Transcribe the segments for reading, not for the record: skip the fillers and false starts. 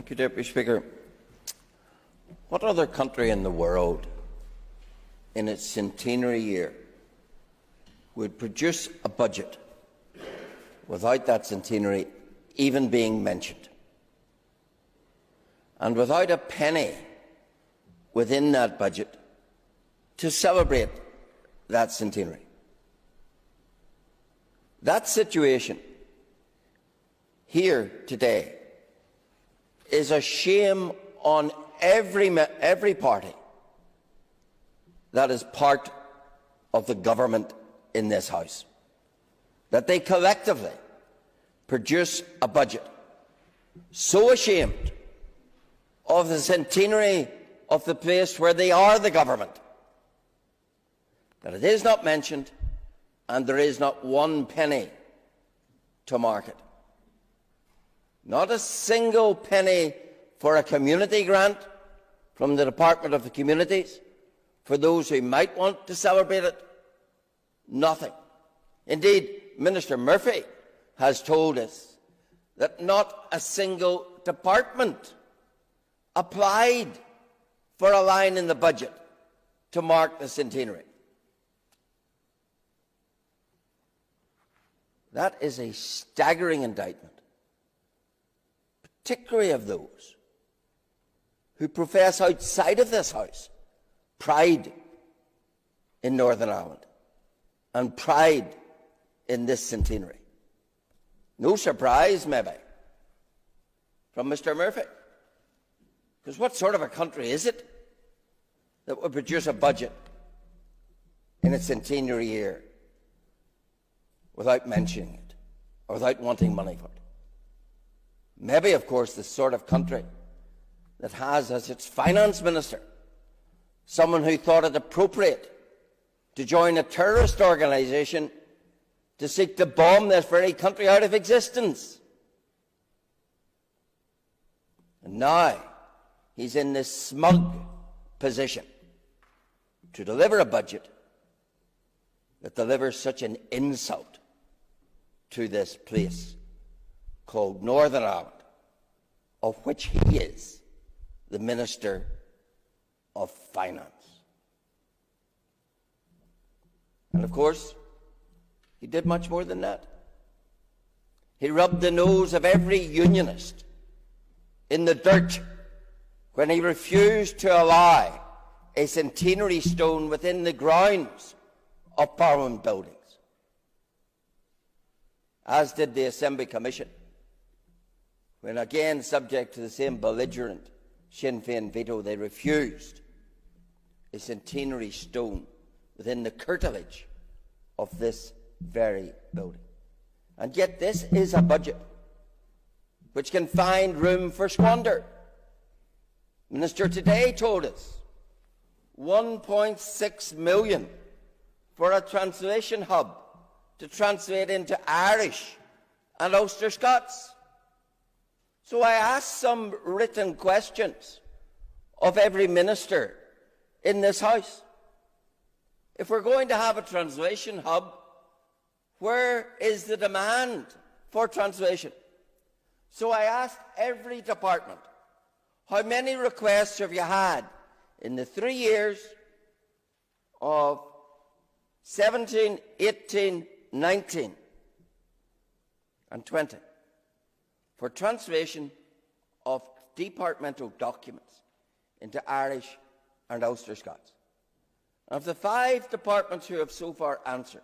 Thank you, Deputy Speaker. What other country in the world in its centenary year would produce a budget without that centenary even being mentioned, and without a penny within that budget to celebrate that centenary? That situation here today is a shame on every party that is part of the government in this House, that they collectively produce a budget so ashamed of the centenary of the place where they are the government that it is not mentioned and there is not one penny to mark it. Not a single penny for a community grant from the Department of the Communities for those who might want to celebrate it. Nothing. Indeed, Minister Murphy has told us that not a single department applied for a line in the budget to mark the centenary. That is a staggering indictment, particularly of those who profess outside of this House pride in Northern Ireland and pride in this centenary. No surprise, maybe, from Mr. Murphy, because what sort of a country is it that would produce a budget in its centenary year without mentioning it or without wanting money for it? Maybe, of course, the sort of country that has as its finance minister someone who thought it appropriate to join a terrorist organisation to seek to bomb this very country out of existence. And now he's in this smug position to deliver a budget that delivers such an insult to this place called Northern Ireland, of which he is the Minister of Finance. And of course, he did much more than that. He rubbed the nose of every unionist in the dirt when he refused to allow a centenary stone within the grounds of Parliament buildings, as did the Assembly Commission, when again subject to the same belligerent Sinn Féin veto, they refused a centenary stone within the curtilage of this very building. And yet this is a budget which can find room for squander. The Minister today told us 1.6 million for a translation hub to translate into Irish and Ulster Scots. So I asked some written questions of every minister in this House. If we're going to have a translation hub, where is the demand for translation? So I asked every department, how many requests have you had in the 3 years of 17, 18, 19 and 20 for translation of departmental documents into Irish and Ulster Scots? Of the 5 departments who have so far answered,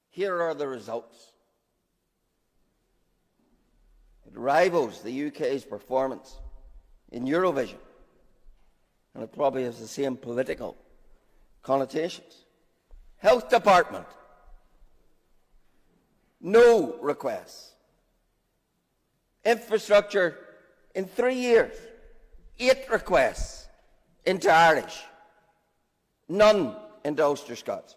here are the results. It rivals the UK's performance in Eurovision, and it probably has the same political connotations. Health Department, no requests. Infrastructure, in 3 years, 8 requests into Irish, none into Ulster Scots.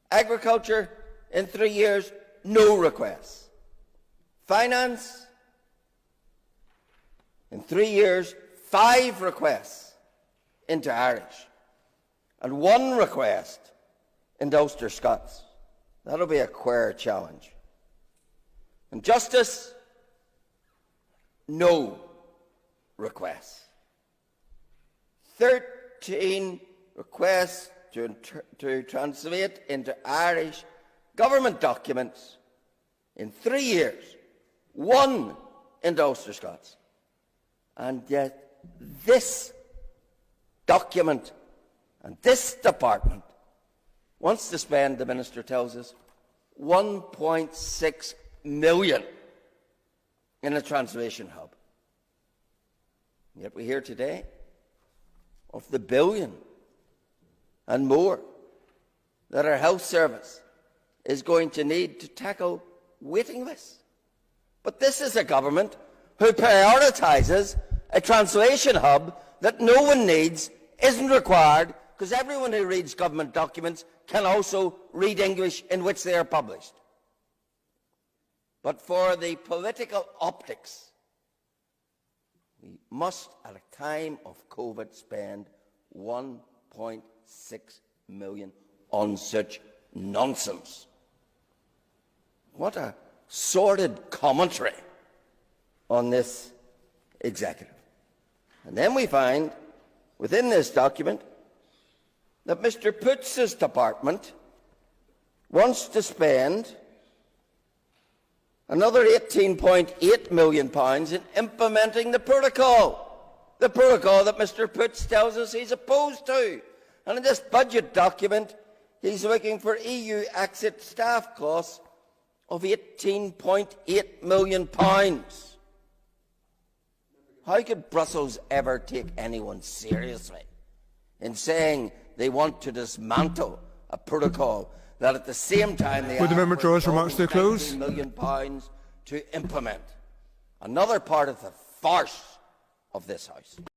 Agriculture, in 3 years, no requests. Finance, in 3 years, 5 requests into Irish and 1 request into Ulster Scots. That'll be a queer challenge. And Justice, no. requests. 13 requests to translate into Irish government documents in 3 years, 1 into Ulster Scots. And yet this document and this department wants to spend, the Minister tells us, 1.6 million in a translation hub. Yet we hear today of the billion and more that our health service is going to need to tackle waiting lists. But this is a government who prioritises a translation hub that no one needs, isn't required, because everyone who reads government documents can also read English in which they are published. But for the political optics, we must, at a time of COVID, spend 1.6 million on such nonsense. What a sordid commentary on this executive. And then we find, within this document, that Mr. Putz's department wants to spend another £18.8 million in implementing the protocol that Mr. Putz tells us he's opposed to. And in this budget document, he's looking for EU exit staff costs of £18.8 million. How could Brussels ever take anyone seriously in saying they want to dismantle a protocol that at the same time they Would the member draw his remarks to a close? £19 million to implement? Another part of the farce of this House.